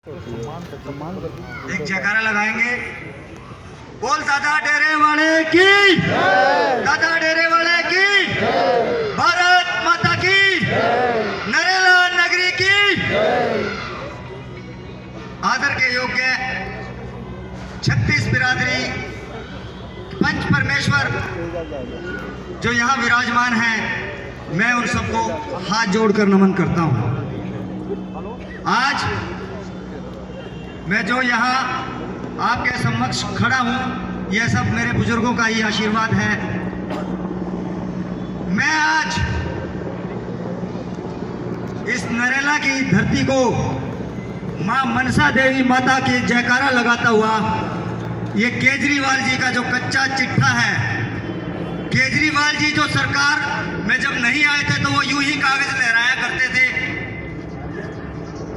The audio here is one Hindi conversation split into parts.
एक जयकारा लगाएंगे। बोल दादा डेरे वाले की, दादा डेरे वाले की, भारत माता की, नरेला नगरी की। आदर के योग्य 36 बिरादरी पंच परमेश्वर जो यहाँ विराजमान हैं, मैं उन सबको हाथ जोड़कर नमन करता हूँ। आज मैं जो यहाँ आपके समक्ष खड़ा हूँ, यह सब मेरे बुजुर्गों का ही आशीर्वाद है। मैं आज इस नरेला की धरती को मां मनसा देवी माता की जयकारा लगाता हुआ, ये केजरीवाल जी का जो कच्चा चिट्ठा है, केजरीवाल जी जो सरकार में जब नहीं आए थे तो वो यूं ही कागज लहराया करते थे,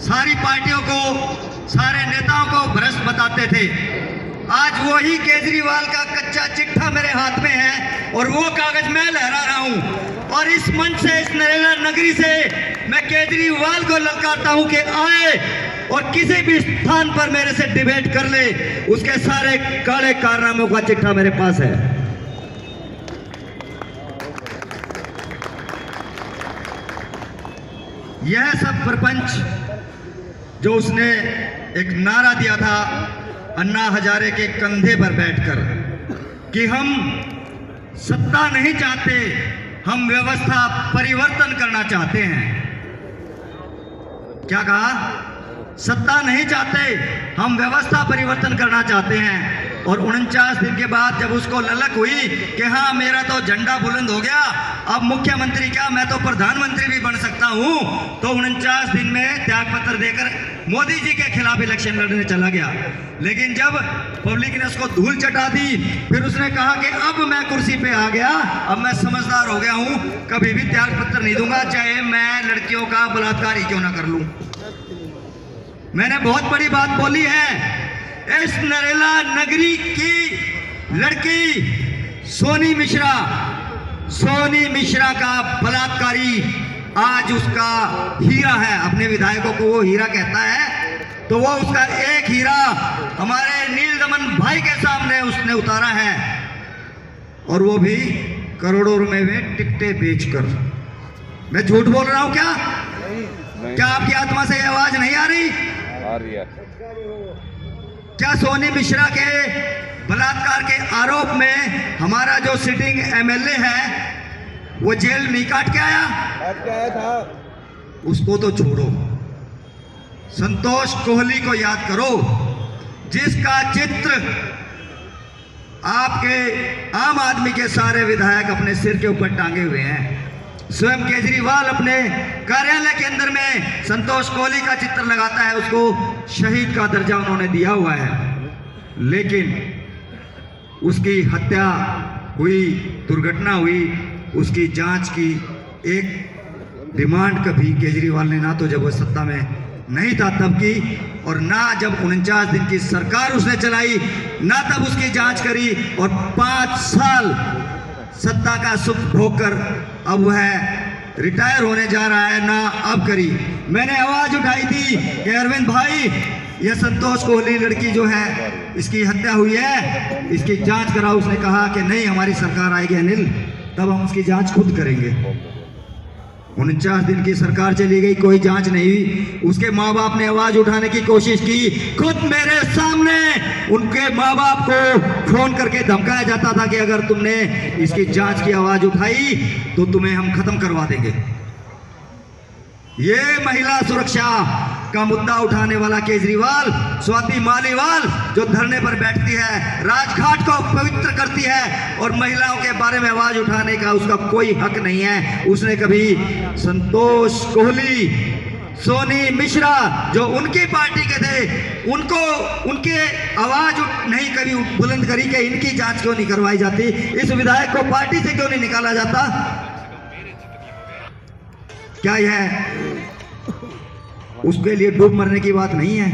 सारी पार्टियों को, सारे नेताओं को भ्रष्ट बताते थे। आज वही केजरीवाल का कच्चा चिट्ठा मेरे हाथ में है और वो कागज मैं लहरा रहा हूं। और इस मंच से, इस नरेला नगरी से मैं केजरीवाल को ललकारता हूं कि आए और किसी भी स्थान पर मेरे से डिबेट कर ले, उसके सारे काले कारनामों का चिट्ठा मेरे पास है। यह सब प्रपंच जो उसने एक नारा दिया था अन्ना हजारे के कंधे पर बैठकर कि हम सत्ता नहीं चाहते, हम व्यवस्था परिवर्तन करना चाहते हैं। क्या कहा? सत्ता नहीं चाहते, हम व्यवस्था परिवर्तन करना चाहते हैं। और 49 दिन के बाद जब उसको ललक हुई कि हाँ मेरा तो झंडा बुलंद हो गया, अब मुख्यमंत्री क्या मैं तो प्रधानमंत्री भी बन सकता हूं, तो 49 दिन में त्यागपत्र देकर मोदी जी के खिलाफ इलेक्शन लड़ने चला गया। लेकिन जब पब्लिक ने उसको धूल चटा दी, फिर उसने कहा कि अब मैं कुर्सी पे आ गया, अब मैं समझदार हो गया हूं, कभी भी त्यागपत्र नहीं दूंगा, चाहे मैं लड़कियों का बलात्कार ही क्यों ना कर लूं। मैंने बहुत बड़ी बात बोली है। इस नरेला नगरी की लड़की सोनी मिश्रा का बलात्कारी आज उसका हीरा है। अपने विधायकों को वो हीरा कहता है, तो वो उसका एक हीरा हमारे नील दमन भाई के सामने उसने उतारा है, और वो भी करोड़ों रुपए में टिकटें बेचकर। मैं झूठ बोल रहा हूं क्या? क्या आपकी आत्मा से आवाज नहीं आ रही? आ रही है। क्या सोनी मिश्रा के बलात्कार के आरोप में हमारा जो सिटिंग एमएलए है वो जेल में काट के आया था? उसको तो छोड़ो, संतोष कोहली को याद करो, जिसका चित्र आपके आम आदमी के सारे विधायक अपने सिर के ऊपर टांगे हुए हैं। स्वयं केजरीवाल अपने कार्यालय के अंदर में संतोष कोहली का चित्र लगाता है, उसको शहीद का दर्जा उन्होंने दिया हुआ है। लेकिन उसकी हत्या हुई, दुर्घटना हुई, उसकी जांच की एक डिमांड कभी केजरीवाल ने ना तो जब वो सत्ता में नहीं था तब की, और ना जब 49 दिन की सरकार उसने चलाई, ना तब उसकी जांच करी, और 5 साल सत्ता का सुख भोगकर अब वह रिटायर होने जा रहा है, ना अब करी। मैंने आवाज उठाई थी कि अरविंद भाई, यह संतोष कोहली लड़की जो है, इसकी हत्या हुई है, इसकी जांच कराओ। उसने कहा कि नहीं, हमारी सरकार आएगी अनिल, तब हम उसकी जांच खुद करेंगे। 49 दिन की सरकार चली गई, कोई जांच नहीं हुई। उसके माँ बाप ने आवाज उठाने की कोशिश की, खुद मेरे सामने उनके माँ बाप को फोन करके धमकाया जाता था कि अगर तुमने इसकी जांच की आवाज उठाई तो तुम्हें हम खत्म करवा देंगे। ये महिला सुरक्षा का मुद्दा उठाने वाला केजरीवाल, स्वाति मालीवाल जो धरने पर बैठती है, राजघाट को पवित्र करती है, और महिलाओं के बारे में आवाज उठाने का उसका कोई हक नहीं है। उसने कभी संतोष कोहली, सोनी मिश्रा जो उनकी पार्टी के थे, उनको उनके आवाज नहीं कभी बुलंद करी कि इनकी जांच क्यों नहीं करवाई जाती, इस विधायक को पार्टी से क्यों नहीं निकाला जाता। क्या यह उसके लिए डूब मरने की बात नहीं है?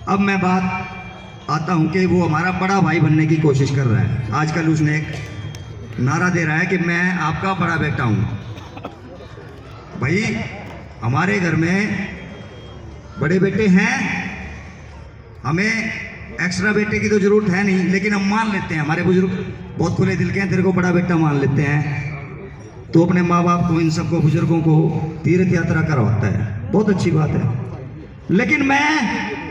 अब मैं बात आता हूं कि वो हमारा बड़ा भाई बनने की कोशिश कर रहा है। आजकल उसने एक नारा दे रहा है कि मैं आपका बड़ा बेटा हूं। भाई हमारे घर में बड़े बेटे हैं, हमें एक्स्ट्रा बेटे की तो जरूरत है नहीं, लेकिन हम मान लेते हैं, हमारे बुजुर्ग बहुत खुले दिल के हैं, तेरे को बड़ा बेटा मान लेते हैं। तो अपने माँ बाप को, इन सबको, बुजुर्गों को तीर्थ यात्रा करवाता है, बहुत अच्छी बात है। लेकिन मैं